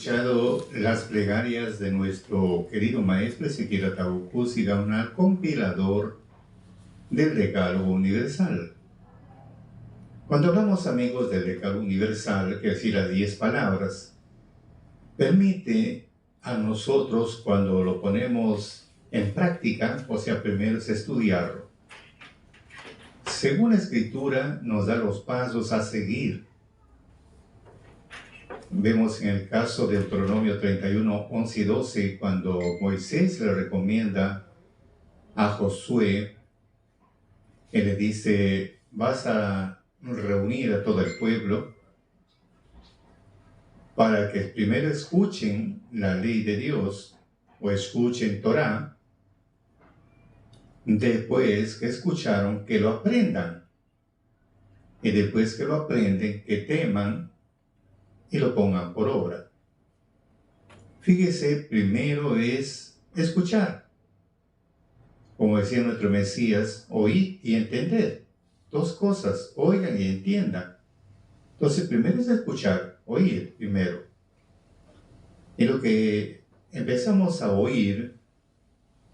escuchado las plegarias de nuestro querido maestro Ezequiel Atahualpa Gaonal, compilador del Decálogo Universal. Cuando hablamos, amigos, del Decálogo Universal, que es decir, las 10 palabras, permite a nosotros, cuando lo ponemos en práctica, o sea, primero es estudiarlo. Según la Escritura, nos da los pasos a seguir. Vemos en el caso de Deuteronomio 31, 11 y 12, cuando Moisés le recomienda a Josué, él le dice: vas a reunir a todo el pueblo para que primero escuchen la ley de Dios o escuchen Torah, después que escucharon, que lo aprendan, y después que lo aprenden, que teman y lo pongan por obra. Fíjese, primero es escuchar. Como decía nuestro Mesías, oír y entender. Dos cosas, oigan y entiendan. Entonces, primero es escuchar, oír primero. Y lo que empezamos a oír,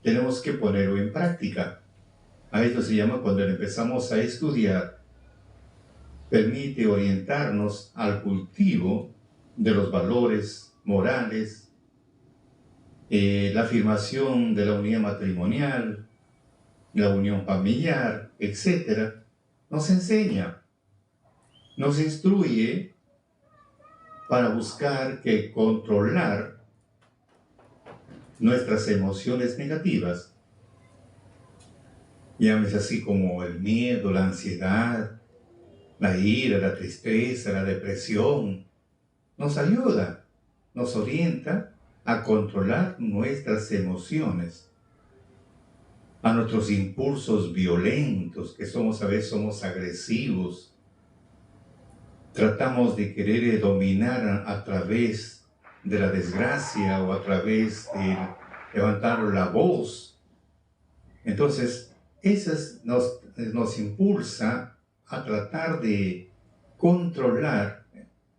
tenemos que ponerlo en práctica. A esto se llama cuando empezamos a estudiar. Permite orientarnos al cultivo de los valores morales, la afirmación de la unión matrimonial, la unión familiar, etc. Nos enseña, nos instruye para buscar que controlar nuestras emociones negativas, llámese así como el miedo, la ansiedad, la ira, la tristeza, la depresión. Nos ayuda, nos orienta a controlar nuestras emociones, a nuestros impulsos violentos, que a veces somos agresivos. Tratamos de querer dominar a través de la desgracia o a través de levantar la voz. Entonces, eso nos impulsa a tratar de controlar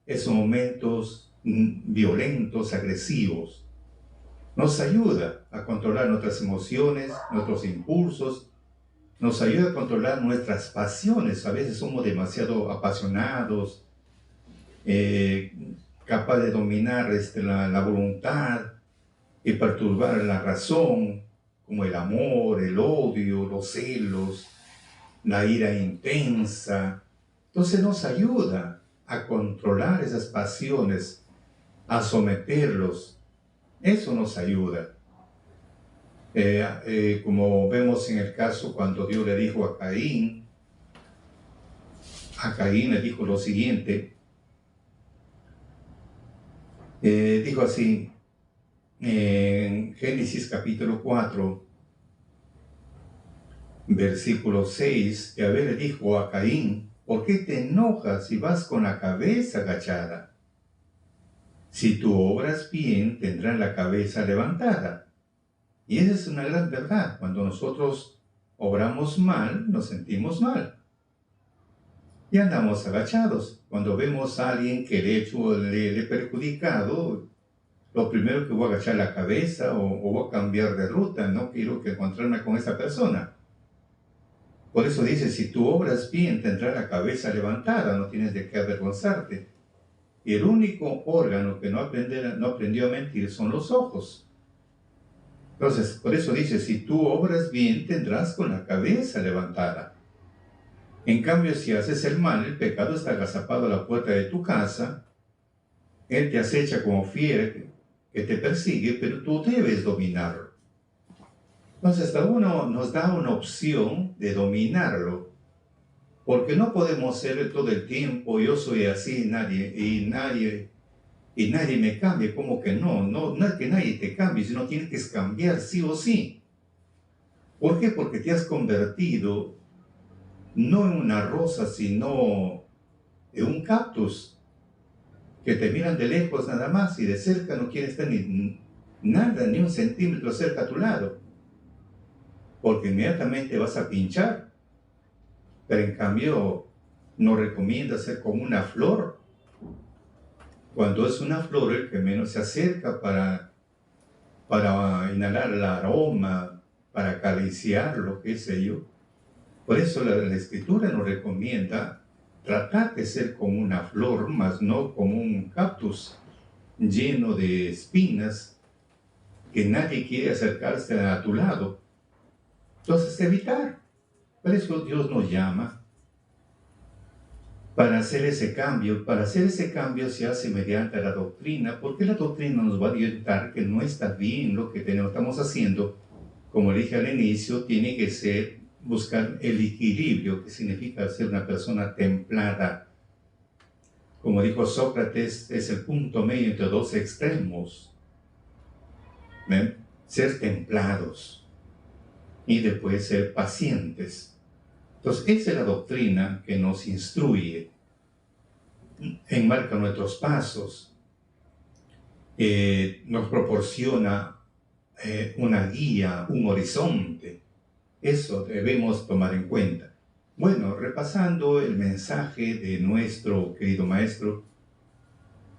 esos momentos violentos, agresivos. Nos ayuda a controlar nuestras emociones, nuestros impulsos, nos ayuda a controlar nuestras pasiones. A veces somos demasiado apasionados, capaz de dominar la voluntad y perturbar la razón, como el amor, el odio, los celos, la ira intensa. Entonces nos ayuda a controlar esas pasiones, a someterlos. Eso nos ayuda. Como vemos en el caso cuando Dios le dijo a Caín le dijo lo siguiente, dijo así, en Génesis capítulo 4, versículo 6, Yahvé le dijo a Caín: ¿por qué te enojas y vas con la cabeza agachada? Si tú obras bien, tendrás la cabeza levantada. Y esa es una gran verdad. Cuando nosotros obramos mal, nos sentimos mal y andamos agachados. Cuando vemos a alguien que le ha perjudicado, lo primero que voy a agachar la cabeza o voy a cambiar de ruta. No quiero que encontrarme con esa persona. Por eso dice: si tú obras bien, tendrás la cabeza levantada, no tienes de qué avergonzarte. Y el único órgano que no aprendió a mentir son los ojos. Entonces, por eso dice: si tú obras bien, tendrás con la cabeza levantada. En cambio, si haces el mal, el pecado está agazapado a la puerta de tu casa. Él te acecha como fiera que te persigue, pero tú debes dominarlo. Entonces, hasta uno nos da una opción de dominarlo, porque no podemos ser todo el tiempo: yo soy así, nadie me cambia. Como que no es que nadie te cambie, sino tienes que cambiar sí o sí. ¿Por qué? Porque te has convertido no en una rosa, sino en un cactus, que te miran de lejos nada más y de cerca no quieren estar ni un centímetro cerca a tu lado, porque inmediatamente vas a pinchar. Pero en cambio, no recomienda ser como una flor Cuando es una flor, el que menos se acerca para inhalar el aroma, para acariciarlo, qué sé yo. Por eso la Escritura nos recomienda tratar de ser como una flor, más no como un cactus lleno de espinas que nadie quiere acercarse a tu lado. Entonces, evitar. Por eso Dios nos llama para hacer ese cambio. Para hacer ese cambio se hace mediante la doctrina, porque la doctrina nos va a orientar que no está bien lo que estamos haciendo. Como dije al inicio, tiene que ser buscar el equilibrio, que significa ser una persona templada. Como dijo Sócrates, es el punto medio entre dos extremos. ¿Ven? Ser templados y después ser pacientes. Entonces, esa es la doctrina que nos instruye, enmarca nuestros pasos, nos proporciona una guía, un horizonte. Eso debemos tomar en cuenta. Bueno, repasando el mensaje de nuestro querido maestro,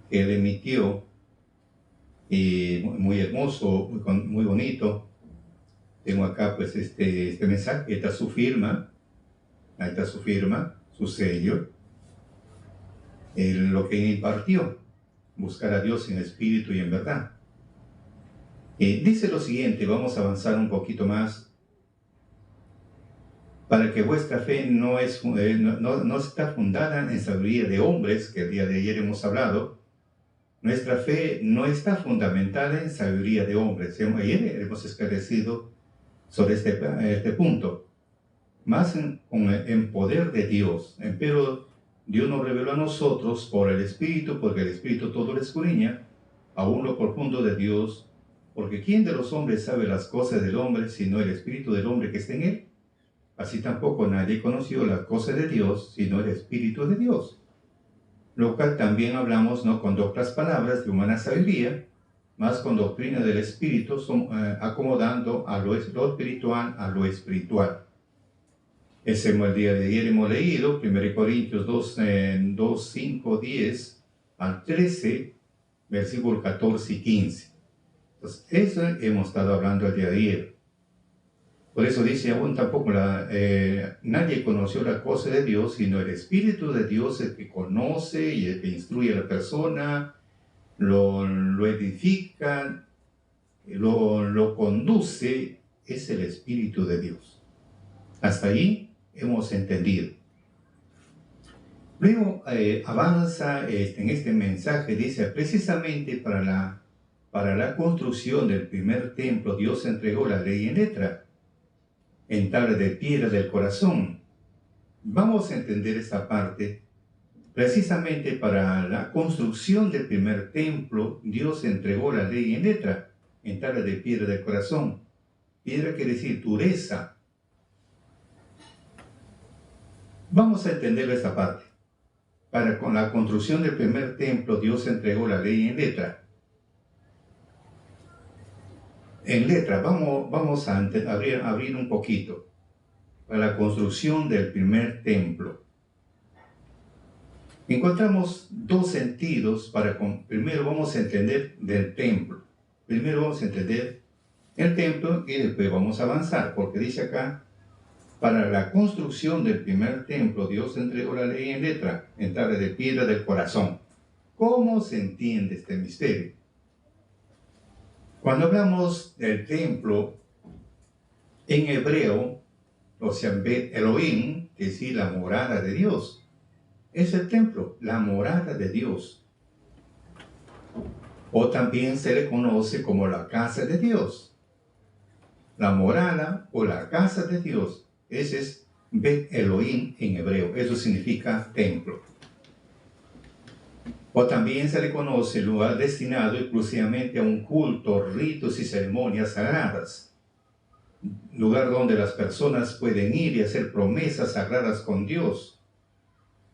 que él emitió, muy hermoso, muy bonito. Tengo acá pues este mensaje, está su firma, ahí está su firma, su sello, lo que impartió, buscar a Dios en espíritu y en verdad. Dice lo siguiente, vamos a avanzar un poquito más, para que vuestra fe no está fundada en sabiduría de hombres, que el día de ayer hemos hablado. Nuestra fe no está fundamentada en sabiduría de hombres. Ayer hemos esclarecido sobre este punto. Más en poder de Dios. Pero Dios nos reveló a nosotros por el Espíritu, porque el Espíritu todo lo escudriña, aún lo profundo de Dios. Porque ¿quién de los hombres sabe las cosas del hombre, sino el Espíritu del hombre que está en él? Así tampoco nadie conoció las cosas de Dios, sino el Espíritu de Dios. Lo cual también hablamos no con otras palabras de humana sabiduría, más con doctrina del Espíritu, acomodando a lo espiritual a lo espiritual. Ese el día de ayer hemos leído 1 Corintios 2, 5, 10 al 13, versículos 14 y 15. Entonces, eso hemos estado hablando el día de ayer. Por eso dice, aún tampoco nadie conoció la cosa de Dios, sino el Espíritu de Dios, el que conoce y el que instruye a la persona, lo edifica, lo conduce, es el Espíritu de Dios. Hasta ahí hemos entendido. Luego avanza en este mensaje, dice, precisamente para la construcción del primer templo, Dios entregó la ley en letra, en tabla de piedra del corazón. Vamos a entender esta parte. Precisamente para la construcción del primer templo, Dios entregó la ley en letra, en tabla de piedra del corazón. Piedra quiere decir dureza. Vamos a entender esta parte. Con la construcción del primer templo, Dios entregó la ley en letra. En letra, vamos a abrir un poquito. Para la construcción del primer templo. Encontramos dos sentidos primero vamos a entender del templo. Primero vamos a entender el templo y después vamos a avanzar, porque dice acá, para la construcción del primer templo, Dios entregó la ley en letra, en tabla de piedra del corazón. ¿Cómo se entiende este misterio? Cuando hablamos del templo, en hebreo, o sea, Bet Elohim, que es decir, la morada de Dios. Es el templo, la morada de Dios. O también se le conoce como la casa de Dios. La morada o la casa de Dios. Ese es Bet Elohim en hebreo. Eso significa templo. O también se le conoce el lugar destinado exclusivamente a un culto, ritos y ceremonias sagradas. Lugar donde las personas pueden ir y hacer promesas sagradas con Dios.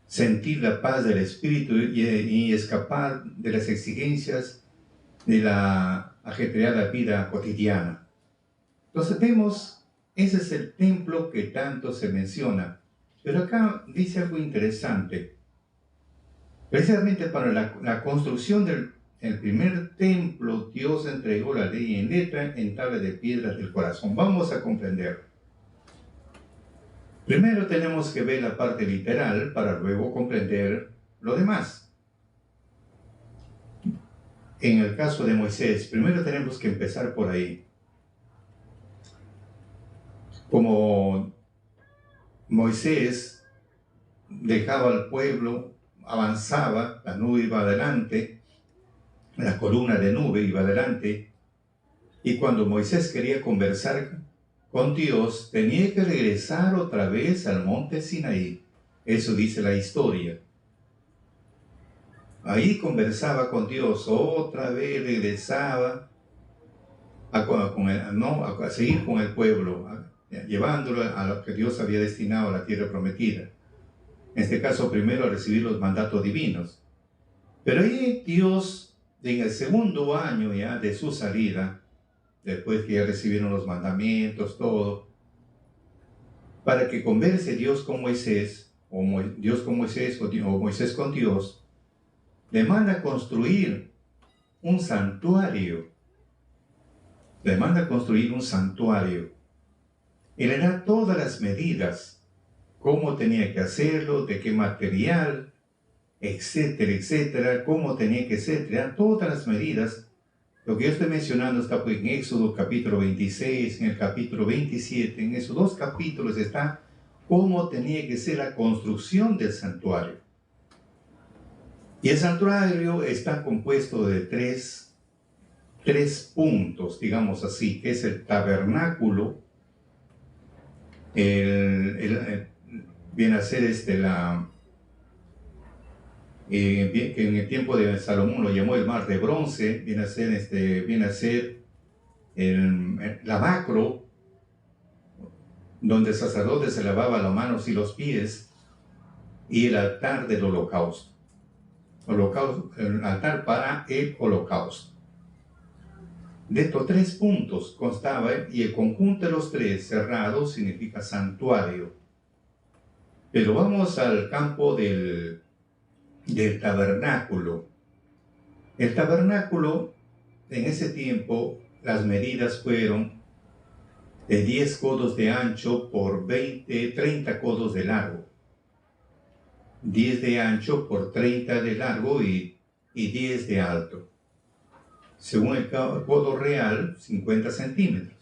Sentir la paz del espíritu y escapar de las exigencias de la ajetreada vida cotidiana. Entonces vemos, ese es el templo que tanto se menciona. Pero acá dice algo interesante. Precisamente para la construcción del el primer templo, Dios entregó la ley en letra, en tabla de piedra del corazón. Vamos a comprender. Primero tenemos que ver la parte literal para luego comprender lo demás. En el caso de Moisés, primero tenemos que empezar por ahí. Como Moisés dejaba al pueblo, avanzaba, la nube iba adelante, la columna de nube iba adelante, y cuando Moisés quería conversar con Dios, tenía que regresar otra vez al monte Sinaí. Eso dice la historia. Ahí conversaba con Dios, otra vez regresaba a seguir con el pueblo, llevándolo a lo que Dios había destinado a la tierra prometida. En este caso, primero a recibir los mandatos divinos. Pero ahí Dios, en el segundo año ya de su salida, después que ya recibieron los mandamientos, todo, para que converse Dios con Moisés, o Dios con Moisés, o Moisés con Dios, le manda construir un santuario. Le manda construir un santuario. Y le da todas las medidas, cómo tenía que hacerlo, de qué material, etcétera, etcétera, cómo tenía que ser, le da todas las medidas. Lo que yo estoy mencionando está pues en Éxodo capítulo 26, en el capítulo 27, en esos dos capítulos está cómo tenía que ser la construcción del santuario. Y el santuario está compuesto de tres puntos, digamos así, que es el tabernáculo, viene a ser que en el tiempo de Salomón lo llamó el mar de bronce, viene a ser el lavacro, donde el sacerdote se lavaba las manos y los pies, y el altar del holocausto, el altar para el holocausto. De estos tres puntos constaba, y el conjunto de los tres cerrados significa santuario. Pero vamos al campo del tabernáculo. El tabernáculo, en ese tiempo, las medidas fueron de 10 codos de ancho por 30 codos de largo. 10 de ancho por 30 de largo y 10 de alto. Según el codo real, 50 centímetros.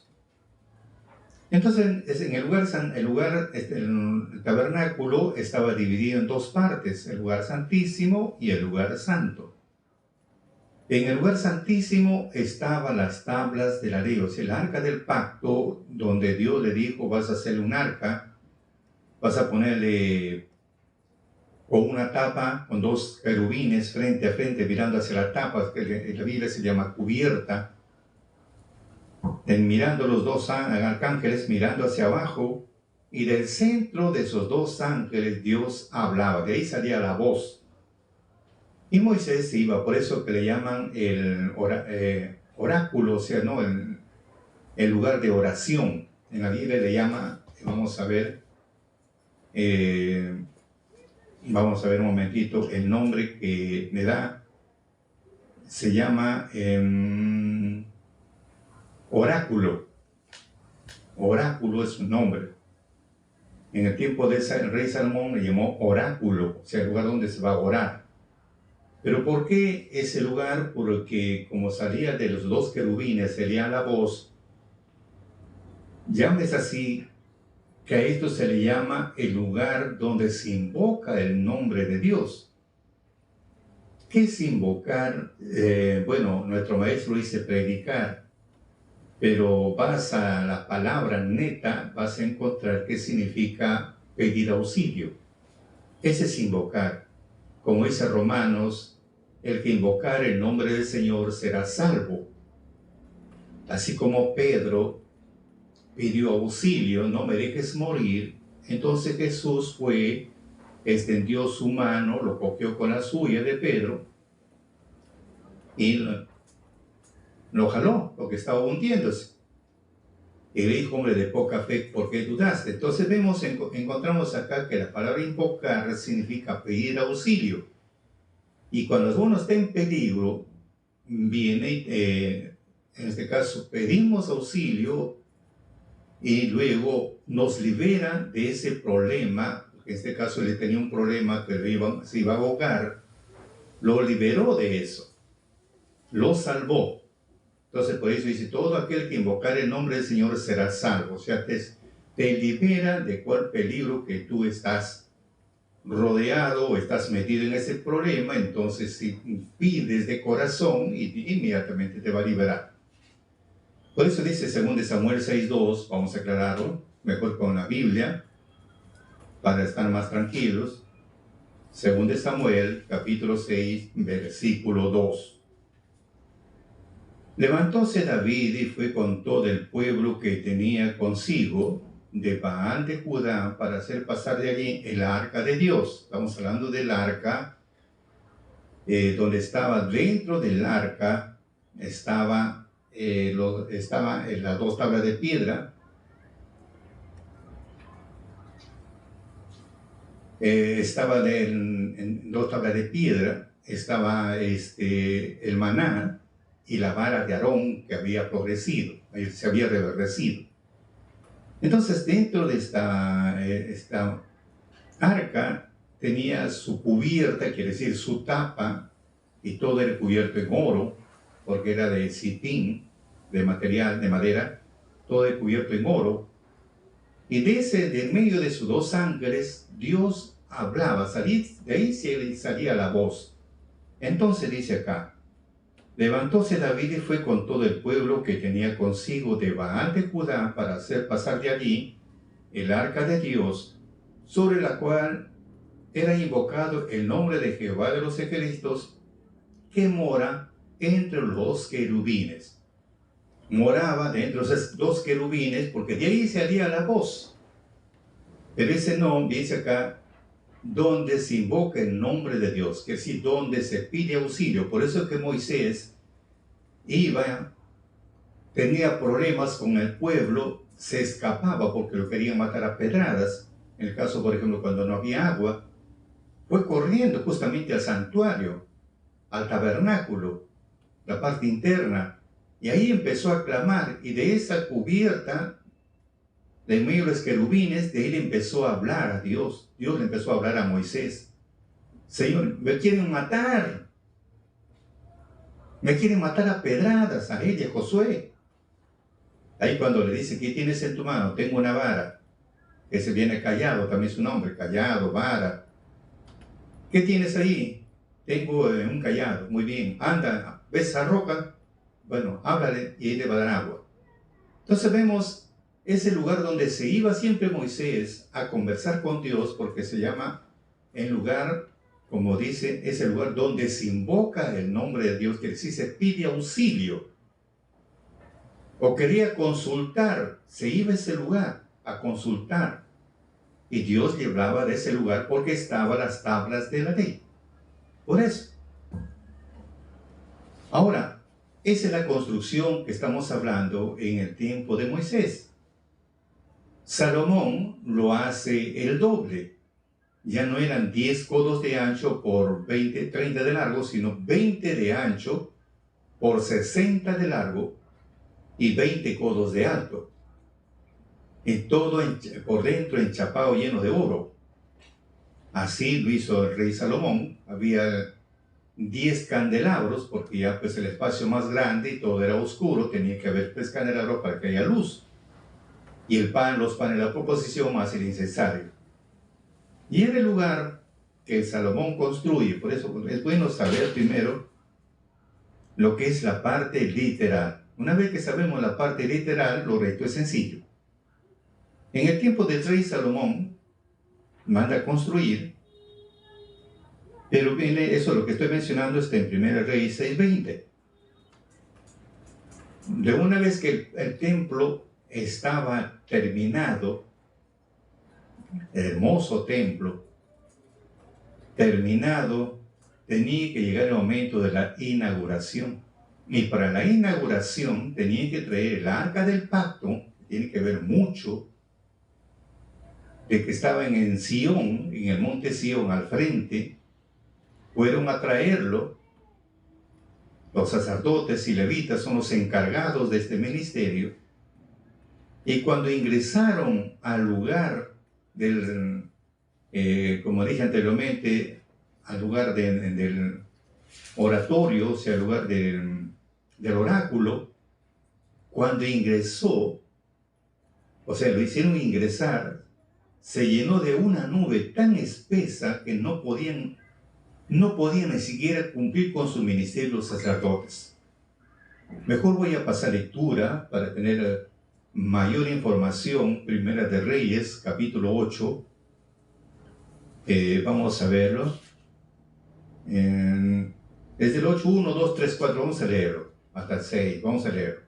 Entonces, en el tabernáculo estaba dividido en dos partes, el lugar santísimo y el lugar santo. En el lugar santísimo estaban las tablas de la ley, o sea, el arca del pacto, donde Dios le dijo, vas a hacer un arca, vas a ponerle con una tapa, con dos querubines frente a frente, mirando hacia la tapa, que en la Biblia se llama cubierta, mirando los dos arcángeles, mirando hacia abajo, y del centro de esos dos ángeles Dios hablaba, de ahí salía la voz. Y Moisés iba, por eso que le llaman el oráculo, o sea, ¿no? el lugar de oración. En la Biblia le llama, vamos a ver un momentito, el nombre que le da, se llama oráculo. Oráculo es su nombre. En el tiempo del rey Salomón le llamó oráculo, o sea, el lugar donde se va a orar. Pero ¿por qué ese lugar? Porque como salía de los dos querubines, salía la voz. Llames así, que a esto se le llama el lugar donde se invoca el nombre de Dios. ¿Qué es invocar? Nuestro maestro dice predicar, pero vas a la palabra neta, vas a encontrar qué significa pedir auxilio. Ese es invocar. Como dice Romanos, el que invocar el nombre del Señor será salvo. Así como Pedro pidió auxilio, no me dejes morir, entonces Jesús fue, extendió su mano, lo cogió con la suya de Pedro y lo jaló, porque estaba hundiéndose. Y le dijo, hombre de poca fe, ¿por qué dudaste? Entonces encontramos acá que la palabra invocar significa pedir auxilio. Y cuando uno está en peligro, viene, en este caso, pedimos auxilio y luego nos libera de ese problema. En este caso, él tenía un problema que se iba a ahogar, lo liberó de eso, lo salvó. Entonces, por eso dice, todo aquel que invocar el nombre del Señor será salvo. O sea, te libera de cuál peligro que tú estás rodeado o estás metido en ese problema. Entonces, si pides de corazón, inmediatamente te va a liberar. Por eso dice 2 Samuel 6:2, vamos a aclararlo, mejor con la Biblia, para estar más tranquilos. 2 Samuel, capítulo 6, versículo 2. Levantóse David y fue con todo el pueblo que tenía consigo de Baal de Judá para hacer pasar de allí el arca de Dios. Estamos hablando del arca, donde estaba dentro del arca, estaba las dos tablas de piedra, en dos tablas de piedra, estaba el maná y la vara de Aarón que había progresido, se había reverdecido. Entonces, dentro de esta arca tenía su cubierta, quiere decir su tapa, y todo era cubierto en oro, porque era de sitín, de material, de madera, todo era cubierto en oro. Y de medio de sus dos ángeles, Dios hablaba, de ahí salía la voz. Entonces dice acá, levantóse David y fue con todo el pueblo que tenía consigo de Baal de Judá para hacer pasar de allí el arca de Dios, sobre la cual era invocado el nombre de Jehová de los ejércitos, que mora entre los querubines. Moraba dentro de los dos querubines, porque de ahí salía la voz. Pero ese nombre dice acá, donde se invoca el nombre de Dios, que es decir, donde se pide auxilio. Por eso es que Moisés tenía problemas con el pueblo, se escapaba porque lo querían matar a pedradas. En el caso, por ejemplo, cuando no había agua, fue corriendo justamente al santuario, al tabernáculo, la parte interna, y ahí empezó a clamar, y de esa cubierta, de medio de los querubines, de él empezó a hablar a Dios. Dios le empezó a hablar a Moisés. Señor, me quieren matar a pedradas, a él y a Josué. Ahí cuando le dice, ¿qué tienes en tu mano? Tengo una vara. Ese viene Callado, también su nombre, Callado, vara. ¿Qué tienes ahí? Tengo un callado. Muy bien, anda, ¿ves esa roca? Bueno, háblale y él le va a dar agua. Entonces vemos ese lugar donde se iba siempre Moisés a conversar con Dios, porque se llama el lugar, como dice, es el lugar donde se invoca el nombre de Dios, que decir, se pide auxilio. O quería consultar, se iba a ese lugar a consultar. Y Dios le hablaba de ese lugar porque estaban las tablas de la ley. Por eso. Ahora, esa es la construcción que estamos hablando en el tiempo de Moisés. Salomón lo hace el doble. Ya no eran 10 codos de ancho por 30 de largo, sino 20 de ancho por 60 de largo y 20 codos de alto. Y todo por dentro enchapado lleno de oro. Así lo hizo el rey Salomón. Había 10 candelabros, porque ya pues el espacio más grande y todo era oscuro, tenía que haber 3 candelabros para que haya luz. Y los panes de la proposición más el incensario. Y era el lugar que Salomón construye. Por eso es bueno saber primero lo que es la parte literal. Una vez que sabemos la parte literal, lo resto es sencillo. En el tiempo del rey Salomón, manda a construir, pero eso lo que estoy mencionando está en 1 Reyes 6:20. De una vez que el templo estaba terminado, hermoso templo, terminado, tenía que llegar el momento de la inauguración. Y para la inauguración tenía que traer el arca del pacto, tiene que ver mucho, de que estaban en Sión, en el monte Sión al frente, fueron a traerlo. Los sacerdotes y levitas son los encargados de este ministerio. Y cuando ingresaron al lugar del, como dije anteriormente, al lugar del oratorio, o sea, al lugar del oráculo, cuando ingresó, o sea, lo hicieron ingresar, se llenó de una nube tan espesa que no podían ni siquiera cumplir con su ministerio los sacerdotes. Mejor voy a pasar lectura para tener mayor información. Primera de Reyes, capítulo 8. Vamos a verlo. Desde el 8, 1, 2, 3, 4, vamos a leerlo. Hasta el 6, vamos a leerlo.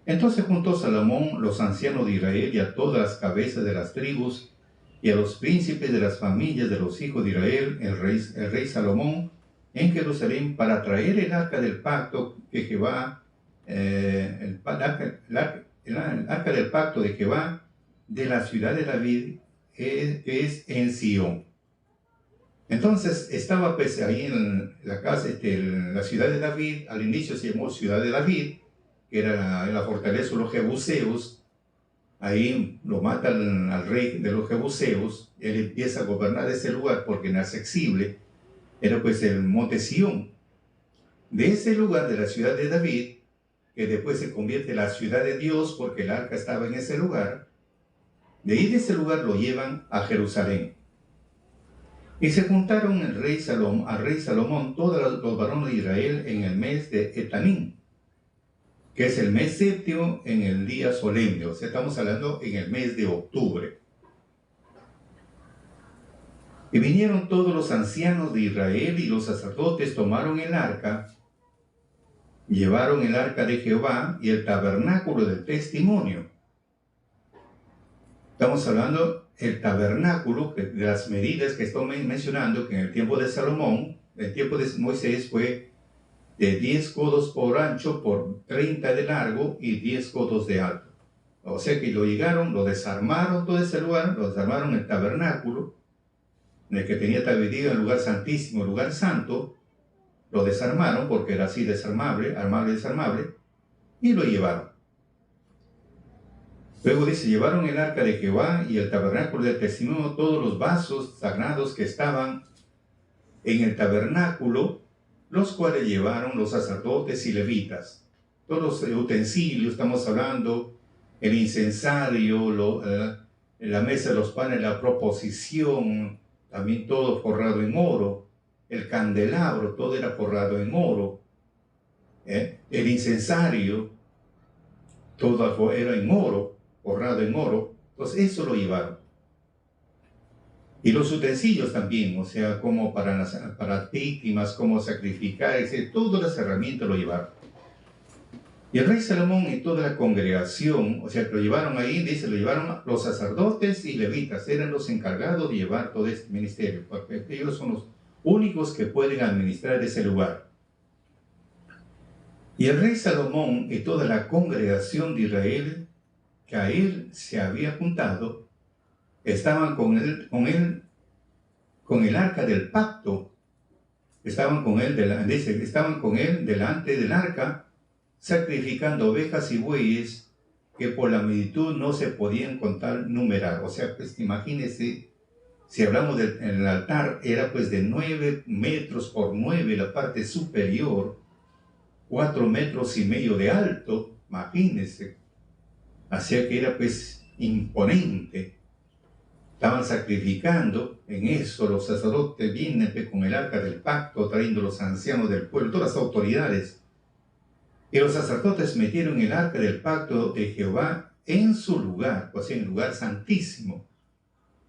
Entonces juntó Salomón los ancianos de Israel y a todas las cabezas de las tribus y a los príncipes de las familias de los hijos de Israel, el rey Salomón, en Jerusalén, para traer el arca del pacto que Jehová, el arca del pacto de Jehová, de la ciudad de David, que es en Sión. Entonces estaba pues ahí en la casa, la ciudad de David. Al inicio se llamó ciudad de David, que era la fortaleza de los jebuseos. Ahí lo matan al rey de los jebuseos. Él empieza a gobernar ese lugar porque inaccesible era pues el monte Sión. De ese lugar, de la ciudad de David, que después se convierte en la ciudad de Dios porque el arca estaba en ese lugar, de ahí de ese lugar lo llevan a Jerusalén. Y se juntaron al rey Salomón todos los varones de Israel en el mes de Etanim, que es el mes séptimo en el día solemne, o sea, estamos hablando en el mes de octubre. Y vinieron todos los ancianos de Israel y los sacerdotes tomaron el arca, llevaron el arca de Jehová y el tabernáculo del testimonio. Estamos hablando del tabernáculo, de las medidas que estoy mencionando, que en el tiempo de Salomón, el tiempo de Moisés fue de 10 codos por ancho por 30 de largo y 10 codos de alto. O sea que lo desarmaron todo ese lugar, lo desarmaron el tabernáculo, en el que tenía dividido el lugar santísimo, el lugar santo, lo desarmaron porque era así desarmable, armable, desarmable, y lo llevaron. Luego dice, llevaron el arca de Jehová y el tabernáculo del testimonio, todos los vasos sagrados que estaban en el tabernáculo, los cuales llevaron los sacerdotes y levitas. Todos los utensilios, estamos hablando, el incensario, la mesa de los panes, la proposición, también todo forrado en oro, el candelabro, todo era forrado en oro, el incensario, todo era en oro, forrado en oro. Entonces eso lo llevaron. Y los utensilios también, o sea, como para víctimas, como sacrificar, etc. Todas las herramientas lo llevaron. Y el rey Salomón y toda la congregación, o sea, lo llevaron ahí, dice, lo llevaron los sacerdotes y levitas, eran los encargados de llevar todo este ministerio, porque ellos son los únicos que pueden administrar ese lugar. Y el rey Salomón y toda la congregación de Israel, que a él se había juntado, estaban con el arca del pacto, estaban con él delante del arca, sacrificando ovejas y bueyes que por la multitud no se podían contar, numerar. O sea, pues imagínense, si hablamos del altar, era pues de 9 metros por 9 la parte superior, 4 metros y medio de alto, imagínense. Así que era pues imponente. Estaban sacrificando en eso, los sacerdotes vienen con el arca del pacto, trayendo los ancianos del pueblo, todas las autoridades. Y los sacerdotes metieron el arca del pacto de Jehová en su lugar, o sea, en el lugar santísimo,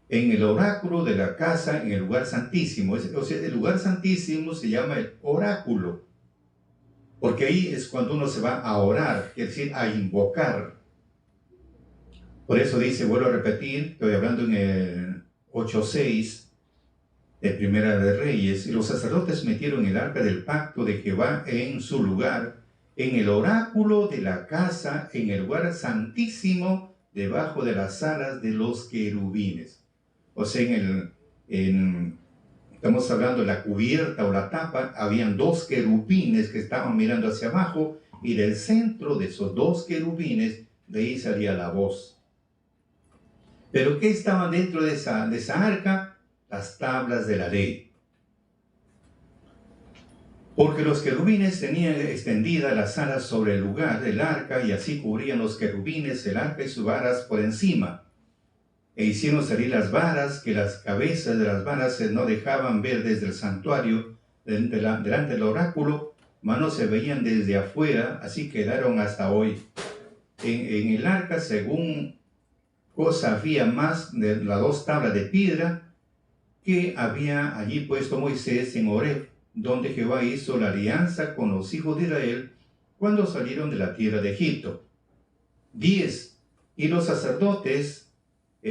en el oráculo de la casa, en el lugar santísimo. O sea, el lugar santísimo se llama el oráculo, porque ahí es cuando uno se va a orar, es decir, a invocar. Por eso dice, vuelvo a repetir, estoy hablando en el 8:6 de Primera de Reyes, y los sacerdotes metieron el arca del pacto de Jehová en su lugar, en el oráculo de la casa, en el lugar santísimo, debajo de las alas de los querubines. O sea, Estamos hablando de la cubierta o la tapa. Habían dos querubines que estaban mirando hacia abajo, y del centro de esos dos querubines, de ahí salía la voz. ¿Pero qué estaban dentro de esa arca? Las tablas de la ley. Porque los querubines tenían extendidas las alas sobre el lugar del arca, y así cubrían los querubines el arca y sus varas por encima. E hicieron salir las varas, que las cabezas de las varas no dejaban ver desde el santuario, delante del oráculo, mas no se veían desde afuera, así quedaron hasta hoy. En el arca, según cosa, había más de las dos tablas de piedra que había allí puesto Moisés en Horeb, donde Jehová hizo la alianza con los hijos de Israel cuando salieron de la tierra de Egipto. 10. Y los sacerdotes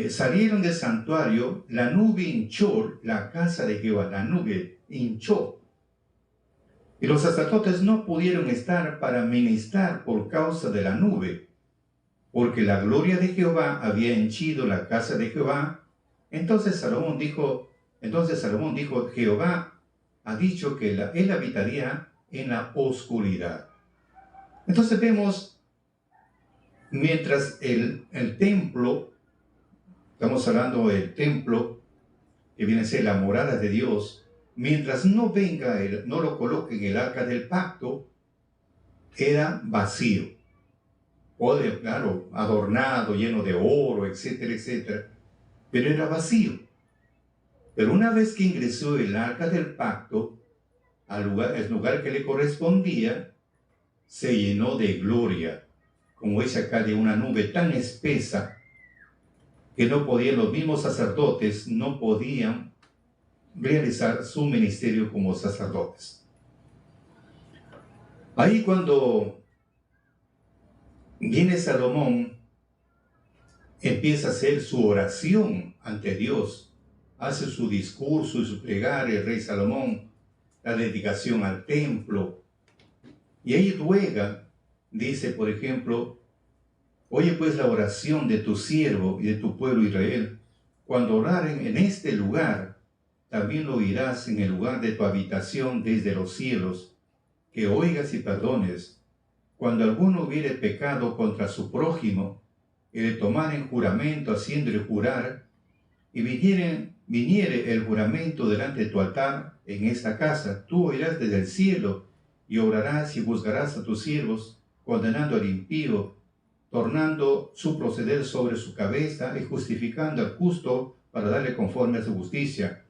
salieron del santuario, la nube hinchó la casa de Jehová, la nube hinchó. Y los sacerdotes no pudieron estar para ministrar por causa de la nube, porque la gloria de Jehová había henchido la casa de Jehová. Entonces Salomón dijo, Jehová ha dicho que él habitaría en la oscuridad. Entonces vemos, mientras el templo, estamos hablando del templo, que viene a ser la morada de Dios, mientras no venga no lo coloque en el arca del pacto, era vacío. Claro, adornado, lleno de oro, etcétera, etcétera, pero era vacío. Pero una vez que ingresó el arca del pacto el lugar que le correspondía, se llenó de gloria, como dice acá, de una nube tan espesa que los mismos sacerdotes no podían realizar su ministerio como sacerdotes. Ahí cuando viene Salomón, empieza a hacer su oración ante Dios, hace su discurso y su plegaria, el rey Salomón, la dedicación al templo, y ahí ruega, dice por ejemplo, oye pues la oración de tu siervo y de tu pueblo Israel, cuando oraren en este lugar, también lo oirás en el lugar de tu habitación desde los cielos, que oigas y perdones, cuando alguno hubiere pecado contra su prójimo, y le tomaren juramento haciéndole jurar, y viniere el juramento delante de tu altar en esta casa, tú oirás desde el cielo, y obrarás y juzgarás a tus siervos, condenando al impío, tornando su proceder sobre su cabeza, y justificando al justo para darle conforme a su justicia.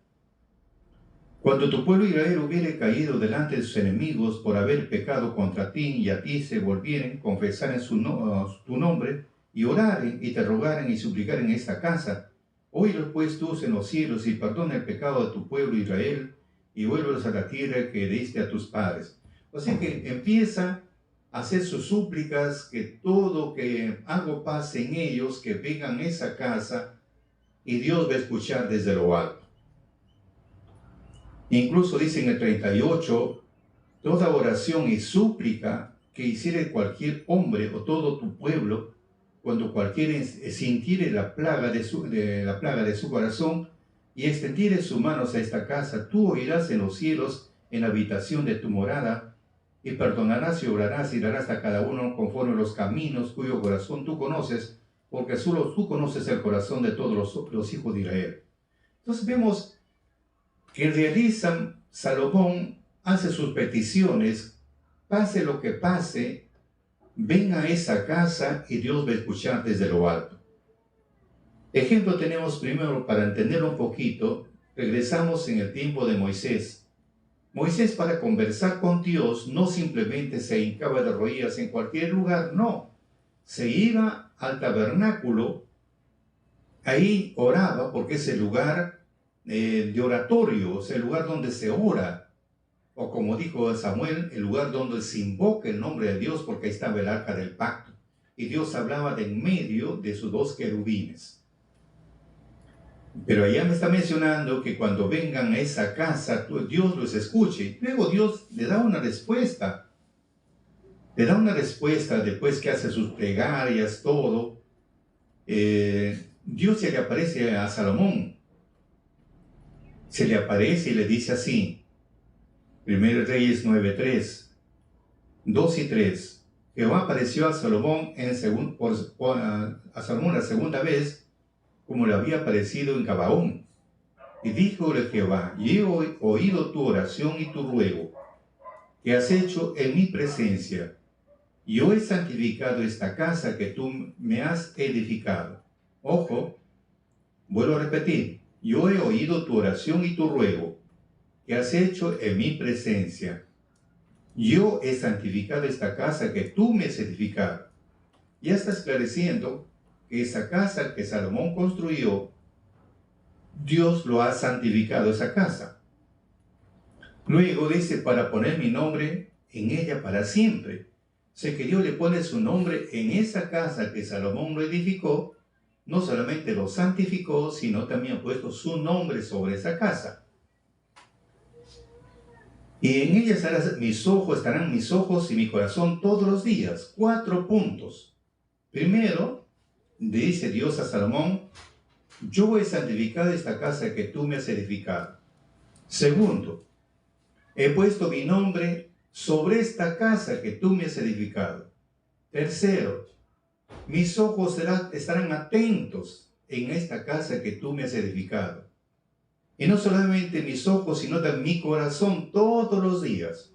Cuando tu pueblo Israel hubiere caído delante de sus enemigos por haber pecado contra ti, y a ti se volvieren, confesaren tu nombre, y oraren, y te rogaren y suplicaren en esta casa, óyelos pues tú en los cielos, y perdona el pecado de tu pueblo Israel, y vuélvelos a la tierra que diste a tus padres. O sea que empieza a hacer sus súplicas, que todo, que algo pase en ellos, que vengan a esa casa, y Dios va a escuchar desde lo alto. Incluso dice en el 38, toda oración y súplica que hiciere cualquier hombre o todo tu pueblo, cuando cualquiera sintiere la plaga de su corazón y extendiere sus manos a esta casa, tú oirás en los cielos, en la habitación de tu morada, y perdonarás y obrarás y darás a cada uno conforme los caminos cuyo corazón tú conoces, porque solo tú conoces el corazón de todos los hijos de Israel. Entonces vemos que realizan, Salomón hace sus peticiones, pase lo que pase, ven a esa casa y Dios va a escuchar desde lo alto. Ejemplo tenemos primero, para entenderlo un poquito, regresamos en el tiempo de Moisés. Moisés, para conversar con Dios, no simplemente se hincaba de rodillas en cualquier lugar, no. Se iba al tabernáculo, ahí oraba, porque es el lugar de oratorio, es el lugar donde se ora, o como dijo Samuel, el lugar donde se invoca el nombre de Dios, porque ahí estaba el arca del pacto, y Dios hablaba de en medio de sus dos querubines. Pero allá me está mencionando que cuando vengan a esa casa, Dios los escuche. Luego Dios le da una respuesta. Le da una respuesta después que hace sus plegarias, todo. Dios se le aparece a Salomón. se le aparece y le dice así, 1 Reyes 9:3, 2 y 3. Jehová apareció a Salomón, a Salomón la segunda vez, como le había aparecido en Gabaón. Y díjole Jehová, yo he oído tu oración y tu ruego, que has hecho en mi presencia. Yo he santificado esta casa que tú me has edificado. Ojo, vuelvo a repetir, yo he oído tu oración y tu ruego, que has hecho en mi presencia. Yo he santificado esta casa que tú me has edificado. Ya está esclareciendo que esa casa que Salomón construyó, Dios lo ha santificado esa casa. Luego dice, para poner mi nombre en ella para siempre. Sé que Dios le pone su nombre en esa casa que Salomón lo edificó, no solamente lo santificó, sino también ha puesto su nombre sobre esa casa. Y en ella estarán mis ojos y mi corazón todos los días. 4 puntos. Primero, dice Dios a Salomón, yo he santificado esta casa que tú me has edificado. Segundo, he puesto mi nombre sobre esta casa que tú me has edificado. Tercero, mis ojos estarán atentos en esta casa que tú me has edificado. Y no solamente mis ojos, sino también mi corazón todos los días.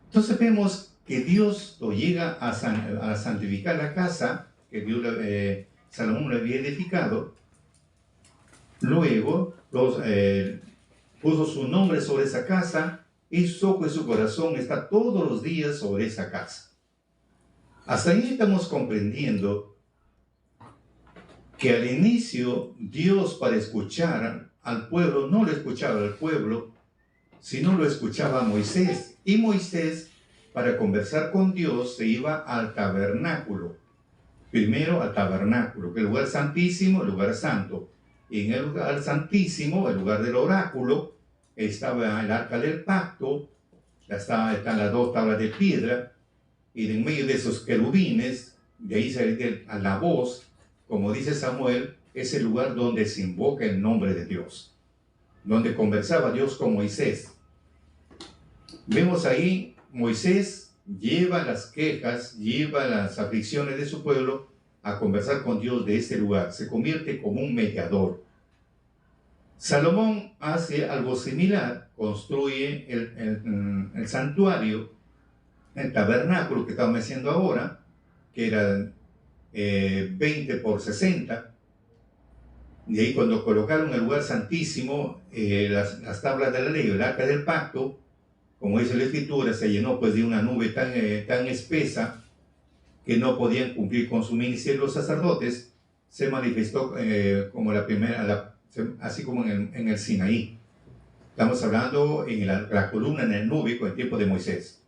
Entonces vemos que Dios lo llega a santificar la casa que Salomón le había edificado. Luego puso su nombre sobre esa casa y su ojo y su corazón está todos los días sobre esa casa. Hasta ahí estamos comprendiendo que al inicio Dios, para escuchar al pueblo, no lo escuchaba al pueblo, sino lo escuchaba a Moisés. Y Moisés, para conversar con Dios, se iba al tabernáculo. Primero al tabernáculo, que es el lugar santísimo, el lugar santo. Y en el lugar santísimo, el lugar del oráculo, estaba el arca del pacto, están las 2 tablas de piedra, y en medio de esos querubines, de ahí sale la voz, como dice Samuel, es el lugar donde se invoca el nombre de Dios, donde conversaba Dios con Moisés. Vemos ahí, Moisés lleva las quejas, lleva las aflicciones de su pueblo a conversar con Dios de este lugar, se convierte como un mediador. Salomón hace algo similar, construye el santuario, el tabernáculo que estamos haciendo ahora, que era 20 por 60, y ahí cuando colocaron el lugar santísimo, las tablas de la ley, el arca del pacto, como dice la escritura, se llenó pues de una nube tan espesa que no podían cumplir con su ministerio los sacerdotes, se manifestó como la primera, así como en el Sinaí. Estamos hablando en la columna en la nube con el tiempo de Moisés.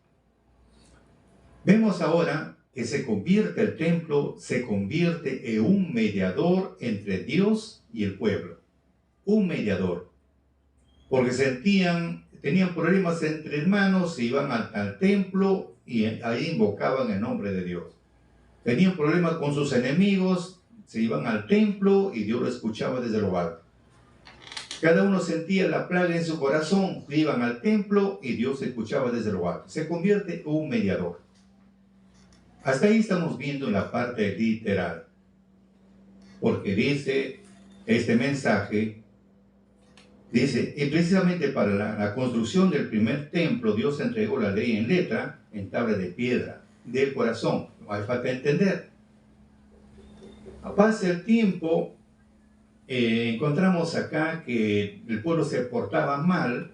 Vemos ahora que el templo se convierte en un mediador entre Dios y el pueblo. Un mediador. Porque tenían problemas entre hermanos, se iban al templo y ahí invocaban el nombre de Dios. Tenían problemas con sus enemigos, se iban al templo y Dios lo escuchaba desde lo alto. Cada uno sentía la plaga en su corazón, iban al templo y Dios escuchaba desde lo alto. Se convierte en un mediador. Hasta ahí estamos viendo la parte literal. Porque dice este mensaje, dice, y precisamente para la construcción del primer templo, Dios entregó la ley en letra, en tabla de piedra, del corazón. No hay falta de entender. Pasa el tiempo, encontramos acá que el pueblo se portaba mal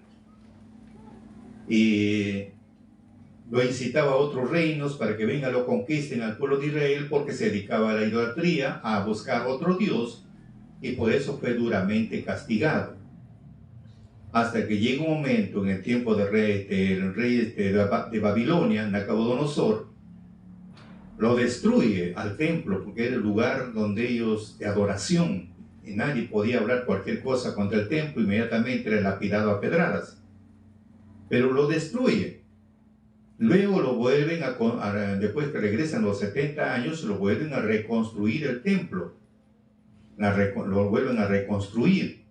y lo incitaba a otros reinos para que vengan lo conquisten al pueblo de Israel porque se dedicaba a la idolatría, a buscar otro Dios, y por eso fue duramente castigado. Hasta que llega un momento en el tiempo del rey de Babilonia, Nabucodonosor, lo destruye al templo porque era el lugar donde ellos de adoración y nadie podía hablar cualquier cosa contra el templo, inmediatamente era lapidado a pedradas. Pero lo destruye. Luego lo vuelven después que regresan los 70 años, lo vuelven a reconstruir el templo. Lo vuelven a reconstruir.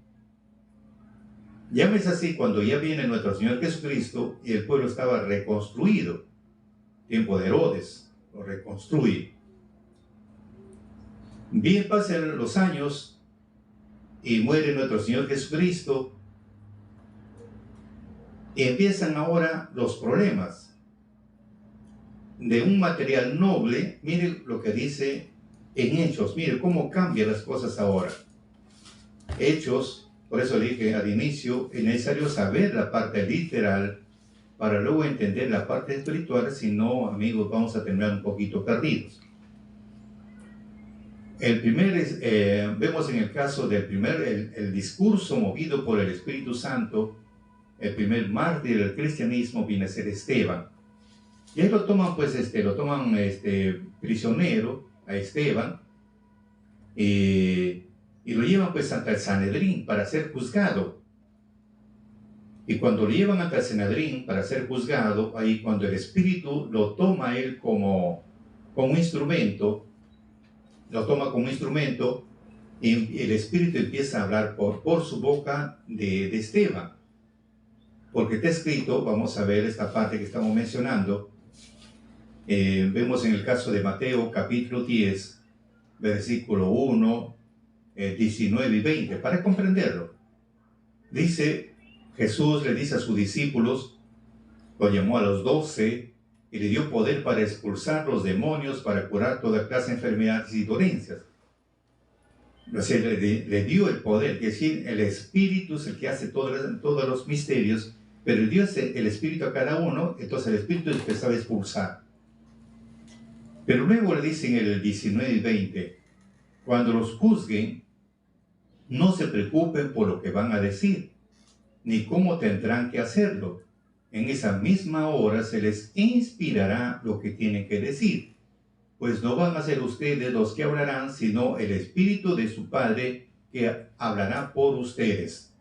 Llámese así cuando ya viene nuestro Señor Jesucristo y el pueblo estaba reconstruido. Tiempo de Herodes, lo reconstruye. Bien pasan los años y muere nuestro Señor Jesucristo y empiezan ahora los problemas. De un material noble, mire lo que dice en Hechos, mire cómo cambian las cosas ahora. Hechos, por eso le dije al inicio, es necesario saber la parte literal para luego entender la parte espiritual, si no, amigos, vamos a terminar un poquito perdidos. Vemos en el caso del el discurso movido por el Espíritu Santo, el primer mártir del cristianismo viene a ser Esteban. Y ahí lo toman, prisionero a Esteban, y lo llevan pues ante el Sanedrín para ser juzgado. Y cuando lo llevan ante el Sanedrín para ser juzgado, ahí cuando el Espíritu lo toma él como instrumento, y el Espíritu empieza a hablar por su boca de Esteban. Porque está escrito, vamos a ver esta parte que estamos mencionando, vemos en el caso de Mateo capítulo 10, versículo 1, 19 y 20, para comprenderlo. Dice, Jesús le dice a sus discípulos, lo llamó a los 12 y le dio poder para expulsar los demonios, para curar toda clase de enfermedades y dolencias. O sea, le dio el poder, es decir, el Espíritu es el que hace todos los misterios, pero dio el Espíritu a cada uno, entonces el Espíritu empezaba a expulsar. Pero luego le dicen en el 19 y 20, cuando los juzguen, no se preocupen por lo que van a decir, ni cómo tendrán que hacerlo. En esa misma hora se les inspirará lo que tienen que decir, pues no van a ser ustedes los que hablarán, sino el Espíritu de su Padre que hablará por ustedes.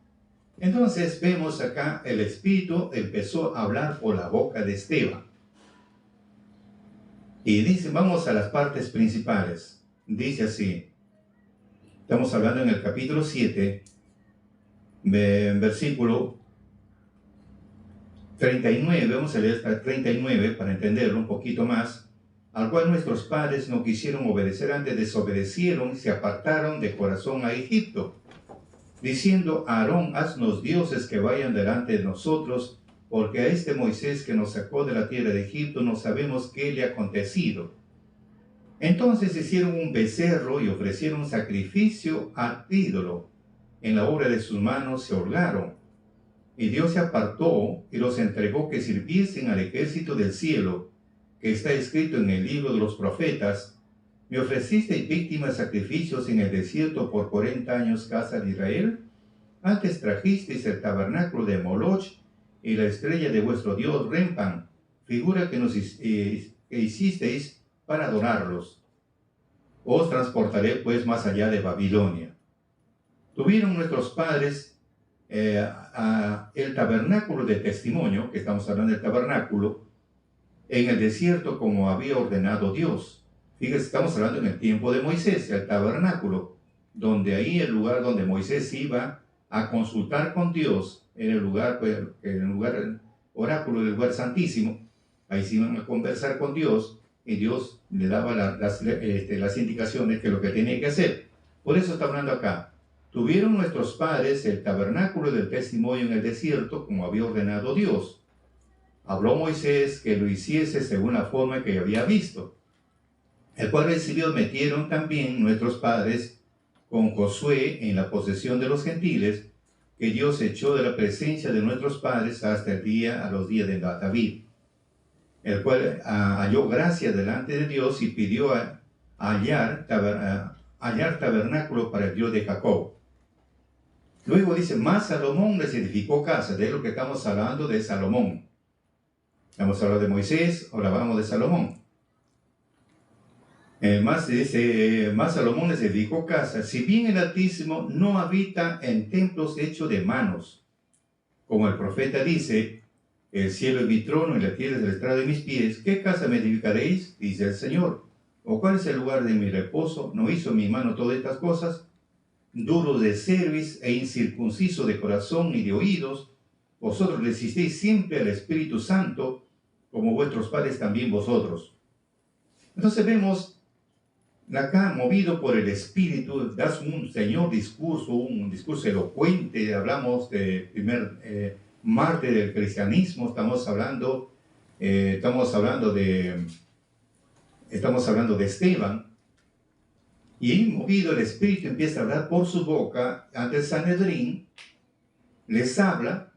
Entonces vemos acá el Espíritu empezó a hablar por la boca de Esteban. Y dice, vamos a las partes principales. Dice así, estamos hablando en el capítulo 7, versículo 39, vamos a leer hasta 39 para entenderlo un poquito más, al cual nuestros padres no quisieron obedecer, antes desobedecieron y se apartaron de corazón a Egipto, diciendo, Aarón, haznos dioses que vayan delante de nosotros, porque a este Moisés que nos sacó de la tierra de Egipto no sabemos qué le ha acontecido. Entonces hicieron un becerro y ofrecieron sacrificio al ídolo. En la obra de sus manos se holgaron. Y Dios se apartó y los entregó que sirviesen al ejército del cielo, que está escrito en el libro de los profetas, me ofrecisteis víctimas sacrificios en el desierto por 40 años, casa de Israel. Antes trajisteis el tabernáculo de Moloch y la estrella de vuestro dios Remphan, figura que hicisteis para adorarlos. Os transportaré pues más allá de Babilonia. Tuvieron nuestros padres el tabernáculo de testimonio, que estamos hablando del tabernáculo, en el desierto como había ordenado Dios. Fíjense, estamos hablando en el tiempo de Moisés, el tabernáculo, donde ahí el lugar donde Moisés iba a consultar con Dios, en el lugar oráculo del lugar santísimo, ahí se iban a conversar con Dios, y Dios le daba las indicaciones de lo que tenía que hacer. Por eso está hablando acá. Tuvieron nuestros padres el tabernáculo del testimonio en el desierto, como había ordenado Dios. Habló Moisés que lo hiciese según la forma que había visto, el cual recibió, metieron también nuestros padres con Josué en la posesión de los gentiles, que Dios echó de la presencia de nuestros padres hasta a los días de David, el cual halló gracia delante de Dios y pidió hallar tabernáculo para el Dios de Jacob. Luego dice, más Salomón les edificó casa. De lo que estamos hablando de Salomón. Estamos hablando de Moisés, ahora hablamos de Salomón. Más Salomón les edificó casa. Si bien el Altísimo no habita en templos hechos de manos, como el profeta dice, el cielo es mi trono y la tierra es el estrado de mis pies, ¿qué casa me edificaréis? Dice el Señor. ¿O cuál es el lugar de mi reposo? ¿No hizo mi mano todas estas cosas? duros de cerviz e incircuncisos de corazón y de oídos, vosotros resistéis siempre al Espíritu Santo, como vuestros padres también vosotros. Entonces vemos acá, movido por el Espíritu, das un señor discurso, un discurso elocuente. Hablamos del primer martes del cristianismo, estamos hablando de Esteban. Y movido el Espíritu empieza a hablar por su boca ante el Sanedrín, les habla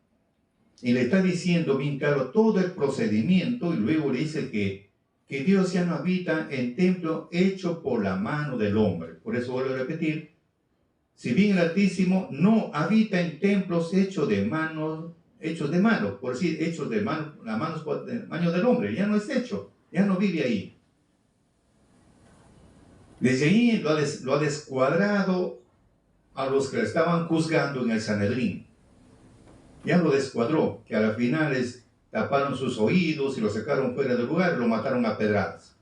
y le está diciendo bien claro todo el procedimiento, y luego le dice que Dios ya no habita en templo hecho por la mano del hombre. Por eso vuelvo a repetir, si bien el Altísimo no habita en templos hechos de mano, por decir, hechos de mano, las manos del hombre, ya no es hecho, ya no vive ahí. Desde ahí lo ha descuadrado a los que le estaban juzgando en el Sanedrín. Ya lo descuadró, que a la final taparon sus oídos y lo sacaron fuera del lugar y lo mataron a pedradas.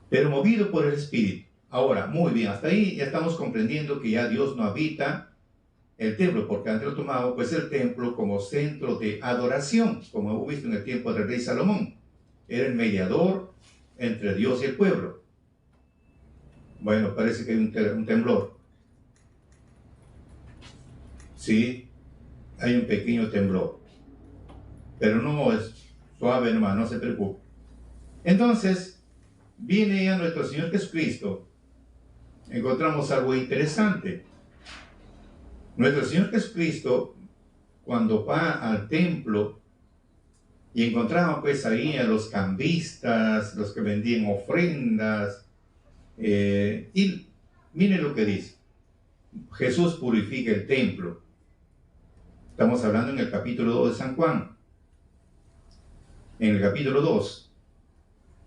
Pero movido por el Espíritu. Ahora, muy bien, hasta ahí ya estamos comprendiendo que ya Dios no habita el templo, porque antes lo tomaba pues el templo como centro de adoración, como hemos visto en el tiempo del rey Salomón. Era el mediador entre Dios y el pueblo. Bueno, parece que hay un temblor. Sí, hay un pequeño temblor. Pero no es suave nomás, no se preocupe. Entonces, viene ya nuestro Señor Jesucristo. Encontramos algo interesante. Nuestro Señor Jesucristo, cuando va al templo y encontraba pues ahí a los cambistas, los que vendían ofrendas, y miren lo que dice. Jesús purifica el templo. Estamos hablando en el capítulo 2 de San Juan. En el capítulo 2,